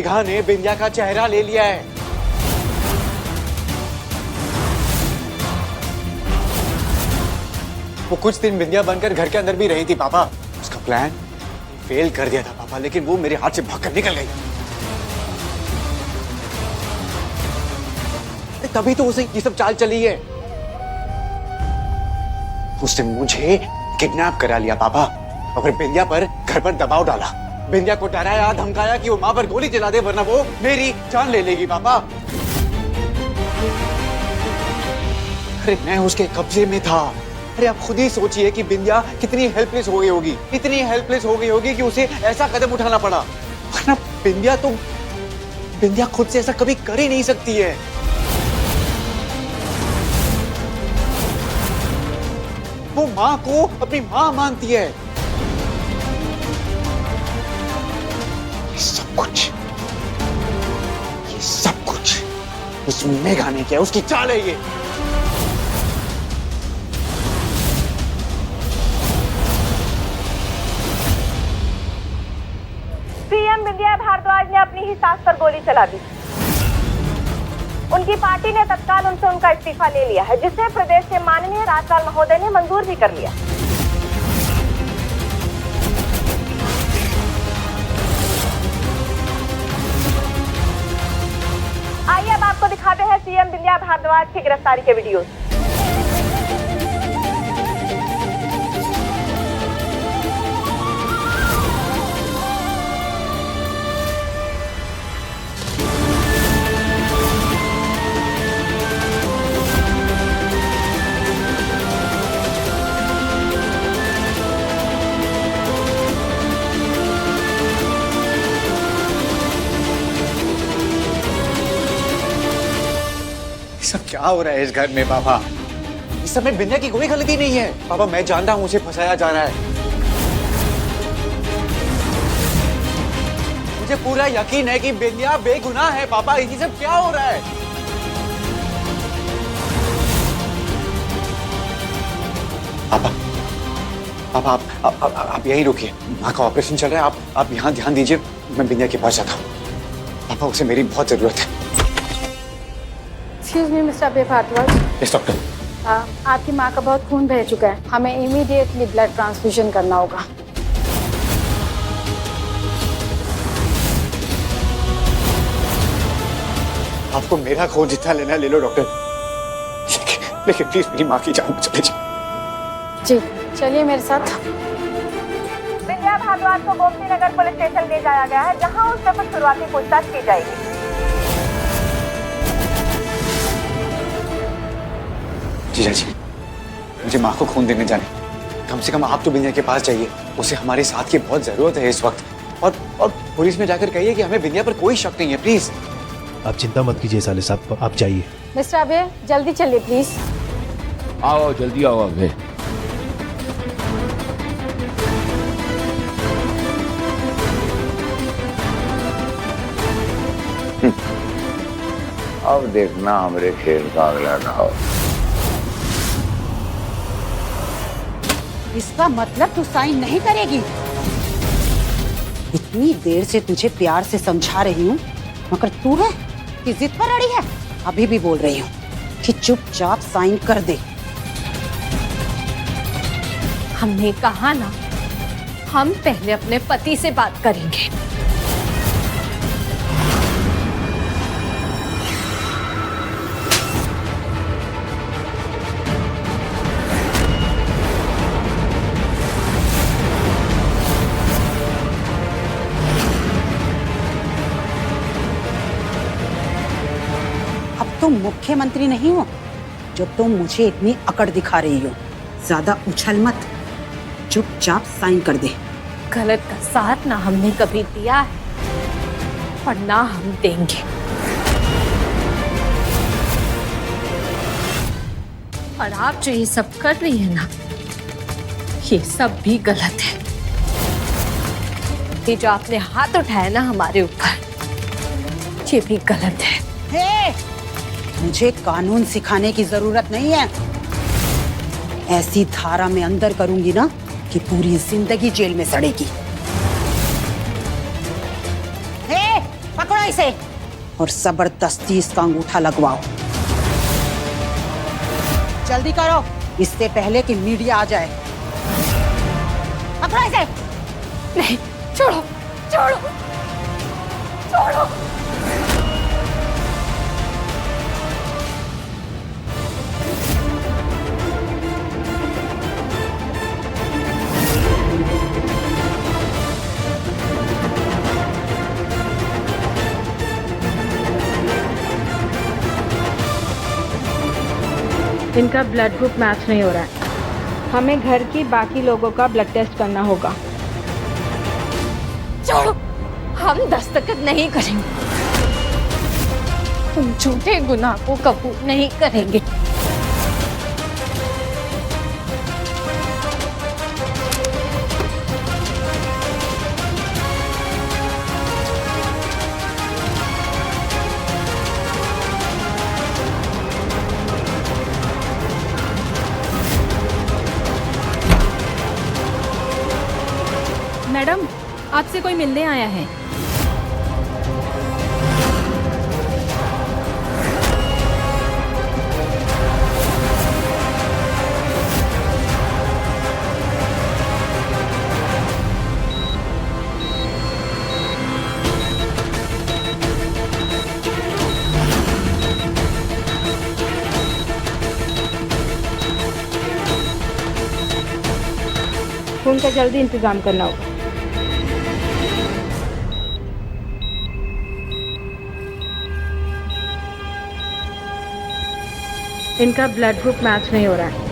मेघा ने बिंदिया का चेहरा ले लिया है। वो कुछ दिन बिंदिया बनकर घर के अंदर भी रही थी पापा। उसका प्लान फेल कर दिया था पापा, लेकिन वो मेरे हाथ से भागकर निकल गई। तभी तो उसे ये सब चाल चली है। उसने मुझे किडनैप करा लिया पापा और फिर बिंदिया पर घर पर दबाव डाला। बिंदिया को डराया धमकाया कि वो मां पर गोली चला दे वरना वो मेरी जान ले लेगी पापा। अरे मैं उसके कब्जे में था। अरे आप खुद ही सोचिए कि बिंदिया कितनी हेल्पलेस हो गई होगी, इतनी हेल्पलेस हो गई होगी कि उसे ऐसा कदम उठाना पड़ा। वरना बिंदिया खुद से ऐसा कभी कर ही नहीं सकती है। वो मां को अपनी मां मानती है। ये सब कुछ उस मेघा ने किया, उसकी चाल है ये। सीएम विंध्या भारद्वाज ने अपनी ही सास पर गोली चला दी। उनकी पार्टी ने तत्काल उनसे उनका इस्तीफा ले लिया है, जिसे प्रदेश के माननीय राज्यपाल महोदय ने मंजूर भी कर लिया। आइए अब आपको दिखाते हैं सीएम विंध्या भारद्वाज की गिरफ्तारी के वीडियो। सब क्या हो रहा है इस घर में पापा? इस समय बिंदिया की कोई गलती नहीं है पापा। मैं जानता हूं उसे फंसाया जा रहा है। मुझे पूरा यकीन है कि बिंदिया बेगुनाह है पापा। ये सब क्या हो रहा है? पापा आप यहीं रुकिए। माँ का ऑपरेशन चल रहा है। आप यहाँ ध्यान दीजिए। मैं बिंदिया के पास जाता हूँ। पापा उसे मेरी बहुत जरूरत है। Excuse me mister Abhay Bhardwaj. Yes doctor. आपकी माँ का बहुत खून बह चुका है, हमें इमीडिएटली ब्लड ट्रांसफ्यूजन करना होगा। आपको मेरा खून जितना लेना है ले लो डॉक्टर, लेकिन प्लीज मेरी माँ की जान बचा लीजिए। जी चलिए मेरे साथ। विंध्या भारद्वाज को गोमती नगर पुलिस स्टेशन ले जाया गया है, जहां उससे कुछ शुरुआती पूछताछ की जाएगी। जीजा जी, मुझे माँ को खून देने जाने, कम से कम आप तो बिंदिया के पास जाइए। उसे हमारे साथ की बहुत जरूरत है इस वक्त। और पुलिस में जाकर कहिए कि हमें बिंदिया पर कोई शक नहीं है प्लीज। आप चिंता मत कीजिए साले साहब, आप जाइए। मिस्टर अभय जल्दी चलिए प्लीज। आओ जल्दी आओ अभय। अब देखना हमारे खेल का अगला दाव। इसका मतलब तू साइन नहीं करेगी? इतनी देर से तुझे प्यार से समझा रही हूँ, मगर तू है कि जिद पर अड़ी है। अभी भी बोल रही हूँ कि चुपचाप साइन कर दे। हमने कहा ना, हम पहले अपने पति से बात करेंगे। तुम मुख्यमंत्री नहीं हो जो तुम मुझे इतनी अकड़ दिखा रही हो। ज्यादा उछल मत, चुपचाप साइन कर दे। गलत का साथ ना हमने कभी दिया है और ना हम देंगे। और आप जो ये सब कर रही है ना, ये सब भी गलत है। ये जो आपने हाथ उठाया ना हमारे ऊपर, ये भी गलत है। मुझे कानून सिखाने की जरूरत नहीं है। ऐसी धारा में अंदर करूंगी ना कि पूरी जिंदगी जेल में सड़ेगी। पकड़ो पकड़ो इसे और जबरदस्ती इसका अंगूठा लगवाओ। जल्दी करो, इससे पहले कि मीडिया आ जाए। पकड़ो इसे। नहीं, छोड़ो छोड़ो छोड़ो। इनका ब्लड ग्रुप मैच नहीं हो रहा है। हमें घर की बाकी लोगों का ब्लड टेस्ट करना होगा। छोड़ो, हम दस्तखत नहीं करेंगे। तुम झूठे गुनाह को कबूल नहीं करेंगे। मैडम, आपसे कोई मिलने आया है। खून का जल्दी इंतजाम करना होगा। इनका ब्लड ग्रुप मैच नहीं हो रहा है।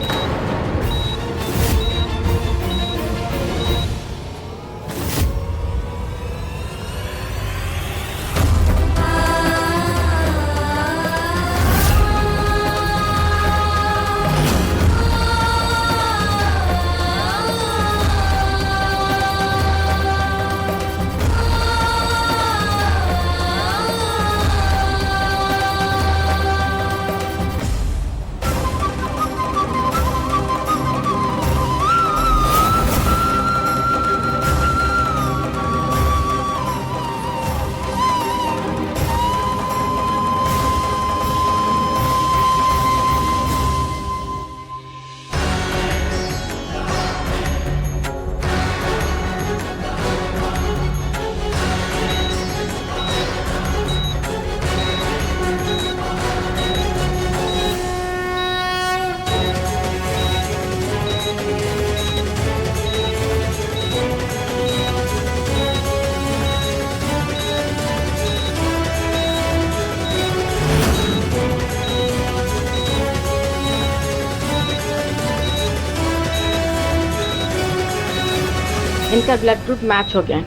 इनका ब्लड ग्रुप मैच हो गया है।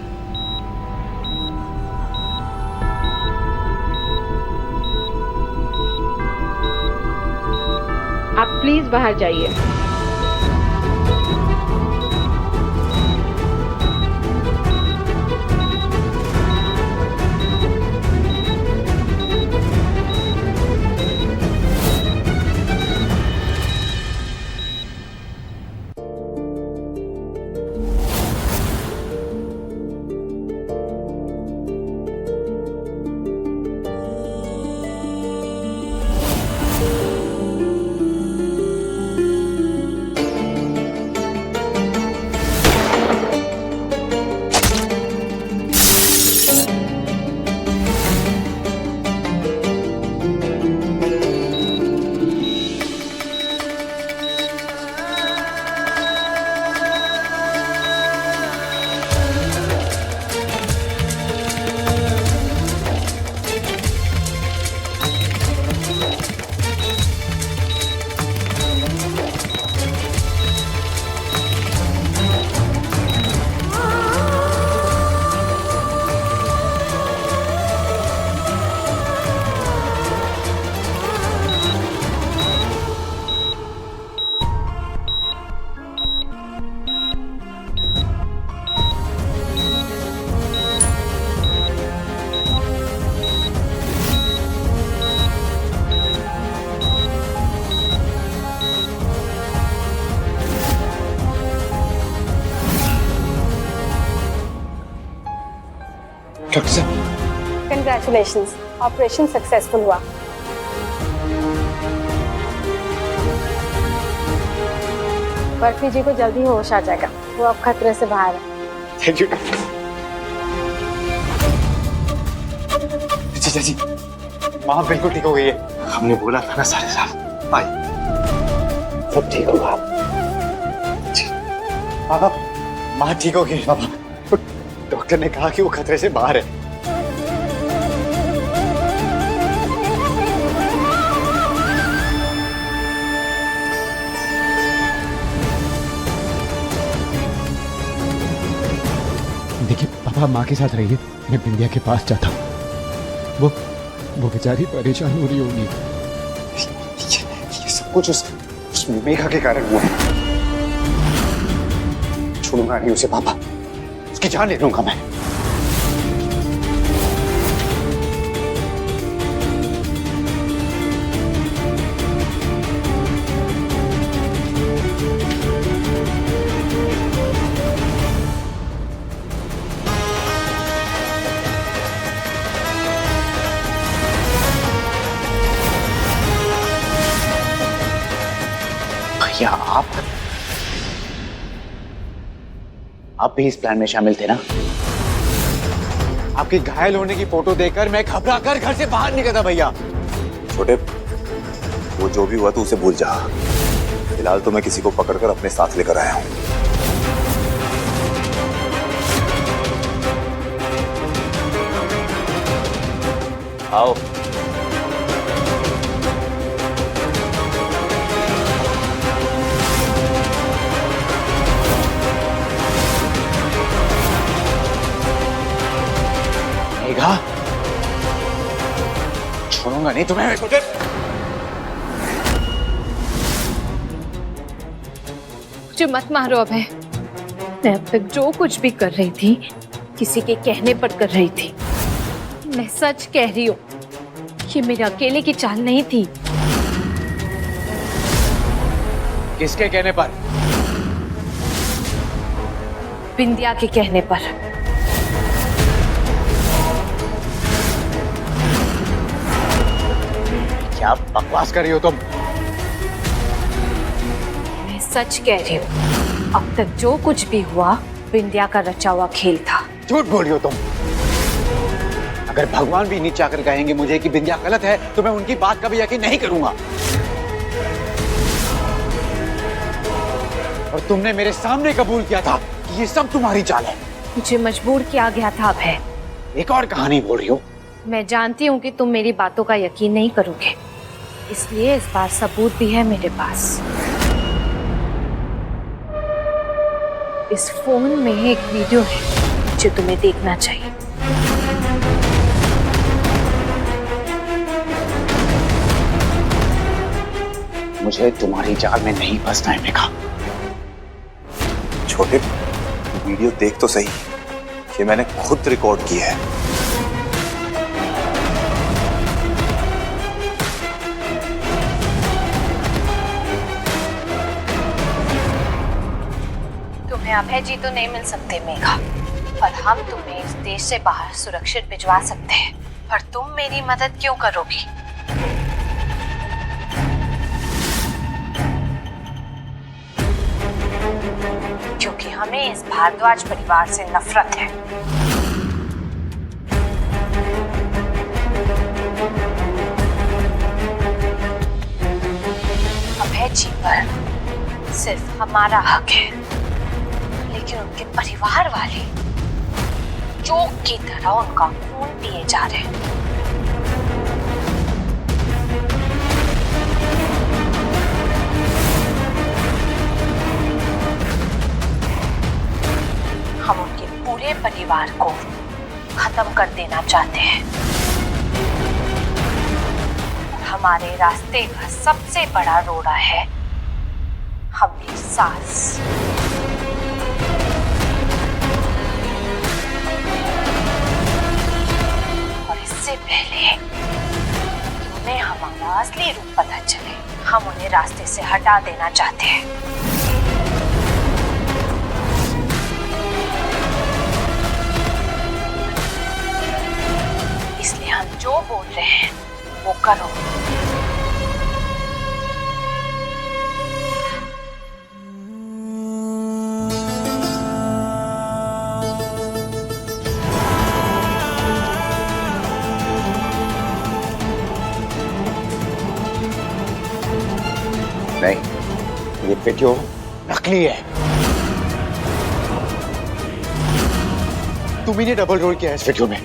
आप प्लीज बाहर जाइए। डॉक्टर साहब, कंग्रेचुलेशंस, ऑपरेशन सक्सेसफुल हुआ। बर्फी जी को जल्दी होश आ जाएगा, वो अब खतरे से बाहर है। थैंक यू जीजा जी, माँ बिल्कुल ठीक हो गई है। हमने बोला था ना सारे साल। आई सब ठीक होगा। पापा, माँ ठीक हो गई पापा। डॉक्टर ने कहा कि वो खतरे से बाहर है। देखिए पापा, माँ के साथ रहिए, मैं बिंदिया के पास जाता हूँ। वो बेचारी परेशान हो रही होगी। ये सब कुछ उस मेघा के कारण हुआ है। छोड़ूंगा नहीं उसे पापा, उसकी जान ले लूंगा मैं। भैया आप भी इस प्लान में शामिल थे ना? आपकी घायल होने की फोटो देखकर मैं घबरा कर घर से बाहर निकला था भैया। छोटे, वो जो भी हुआ तू उसे भूल जा। फिलहाल तो मैं किसी को पकड़कर अपने साथ लेकर आया हूं। आओ। मेघा, छोड़ूंगा नहीं तुम्हें। मुझे मत मारो अभय। मैं अब तक जो कुछ भी कर रही थी किसी के कहने पर कर रही थी। मैं सच कह रही हूँ, ये मेरे अकेले की चाल नहीं थी। किसके कहने पर? बिंदिया के कहने पर। क्या बकवास कर रही हो तुम? मैं सच कह रही हूँ, अब तक जो कुछ भी हुआ बिंदिया का रचा हुआ खेल था। झूठ बोल रही हो तुम। अगर भगवान भी नीचे आकर कहेंगे मुझे कि बिंदिया गलत है तो मैं उनकी बात का भी यकीन नहीं करूंगा। और तुमने मेरे सामने कबूल किया था कि ये सब तुम्हारी चाल है। मुझे मजबूर किया गया था अभय। एक और कहानी बोल रही हो? मैं जानती हूँ कि तुम मेरी बातों का यकीन नहीं करोगे, इसलिए इस बार सबूत भी है मेरे पास। इस फोन में एक वीडियो है जो तुम्हें देखना चाहिए। मुझे तुम्हारी जाल में नहीं फंसना है मेघा। छोटे, वीडियो देख तो सही, ये मैंने खुद रिकॉर्ड की है। तुम्हें अभय जी तो नहीं मिल सकते मेघा, पर हम तुम्हें इस देश से बाहर सुरक्षित भिजवा सकते हैं। पर तुम मेरी मदद क्यों करोगी? क्योंकि हमें इस भारद्वाज परिवार से नफरत है। अभय जी पर सिर्फ हमारा हक है, लेकिन उनके परिवार वाले जोक की तरह उनका खून पिए जा रहे हैं। हम उनके पूरे परिवार को खत्म कर देना चाहते हैं। हमारे रास्ते का सबसे बड़ा रोड़ा है हमारी सास। और इससे पहले कि उन्हें हमारा असली रूप पता चले, हम उन्हें रास्ते से हटा देना चाहते हैं। बोल रहे हैं वो करो। नहीं, ये वीडियो नकली है। तुम ही ने डबल रोल किया है इस वीडियो में।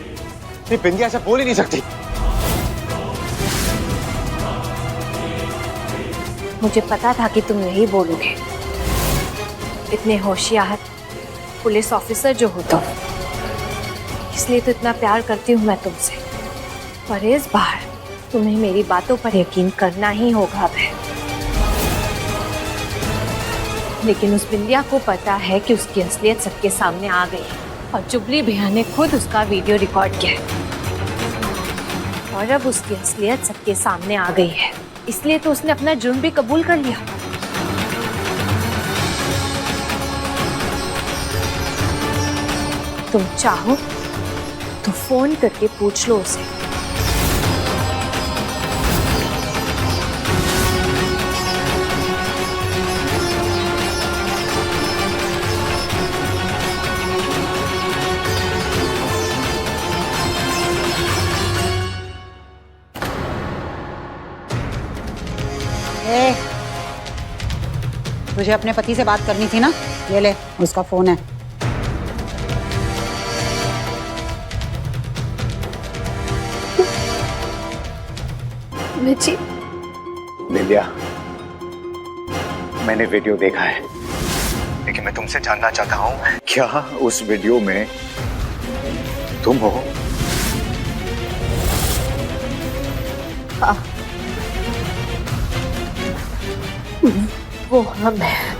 ये बिंदिया ऐसा बोल ही नहीं सकती। मुझे पता था कि तुम यही बोलोगे। इतने होशियार पुलिस ऑफिसर जो हो तुम, इसलिए तो इतना प्यार करती हूँ मैं तुमसे। पर इस बार तुम्हें मेरी बातों पर यकीन करना ही होगा अब। लेकिन उस बिंदिया को पता है कि उसकी असलियत सबके सामने आ गई है और जुबली भैया ने खुद उसका वीडियो रिकॉर्ड किया है। और अब उसकी असलियत सबके सामने आ गई है, इसलिए तो उसने अपना जुर्म भी कबूल कर लिया। तुम चाहो तो फोन करके पूछ लो उसे। तुझे अपने पति से बात करनी थी ना, ये ले उसका फोन है। मिर्ची, बिंदिया, मैंने वीडियो देखा है, लेकिन मैं तुमसे जानना चाहता हूँ क्या उस वीडियो में तुम हो? वो हम है।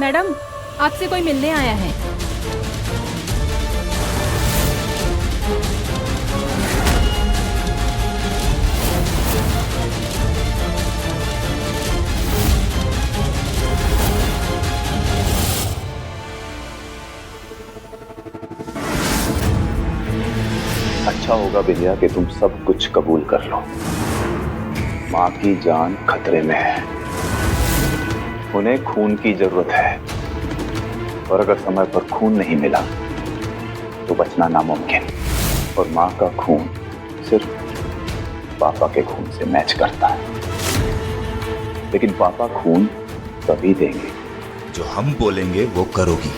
मैडम, आपसे कोई मिलने आया है। अच्छा होगा बिंदिया कि तुम सब कुछ कबूल कर लो। माँ की जान खतरे में है, उन्हें खून की जरूरत है, और अगर समय पर खून नहीं मिला तो बचना नामुमकिन। और माँ का खून सिर्फ पापा के खून से मैच करता है, लेकिन पापा खून तभी देंगे जो हम बोलेंगे वो करोगी।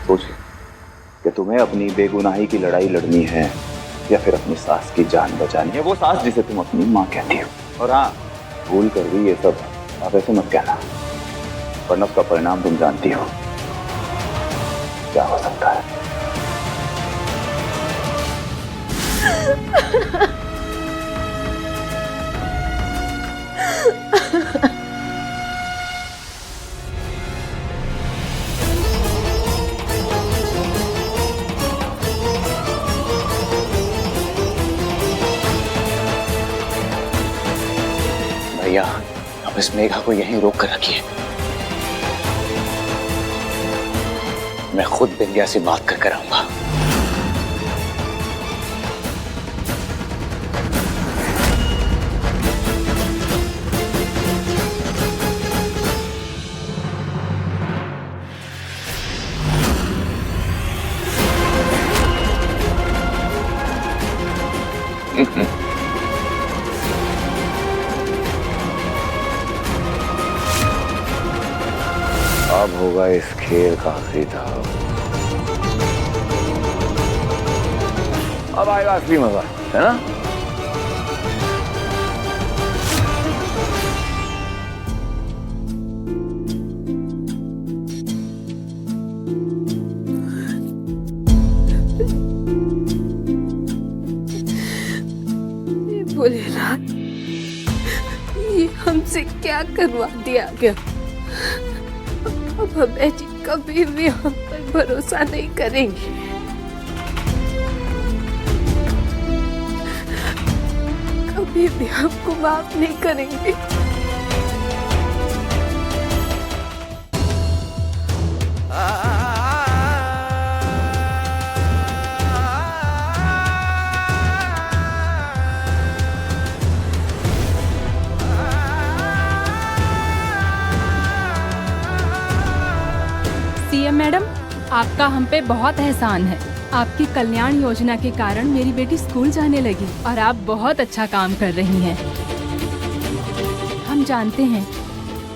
सोच कि तुम्हें अपनी बेगुनाही की लड़ाई लड़नी है या फिर अपनी सास की जान बचानी है, वो सास जिसे तुम अपनी माँ कहती हो। और हाँ, भूल कर भी ये सब आप ऐसे मत कहना, वरना उसका परिणाम तुम जानती हो क्या हो सकता है। भैया, अब इस मेघा को यहीं रोक कर रखिए। मैं खुद बिंदिया से बात कर आऊंगा। अब होगा इस खेल का आखिरी दाव। अब आएगा असली मजा, है ना? भोलेनाथ, ये हमसे क्या करवा दिया गया। अब हमें जी कभी भी हम पर भरोसा नहीं करेंगे। कभी भी हमको माफ नहीं करेंगे। सीएम मैडम, आपका हम पे बहुत एहसान है। आपकी कल्याण योजना के कारण मेरी बेटी स्कूल जाने लगी और आप बहुत अच्छा काम कर रही हैं। हम जानते हैं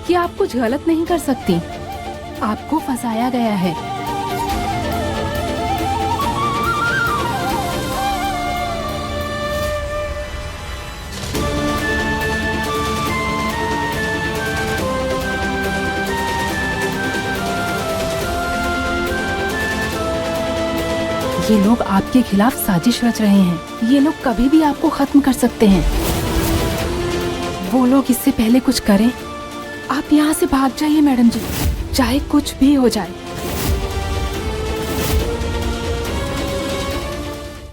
कि आप कुछ गलत नहीं कर सकती। आपको फंसाया गया है। ये लोग आपके खिलाफ साजिश रच रहे हैं। ये लोग कभी भी आपको खत्म कर सकते हैं। वो लोग इससे पहले कुछ करें। आप यहाँ से भाग जाइए मैडम जी, चाहे कुछ भी हो जाए।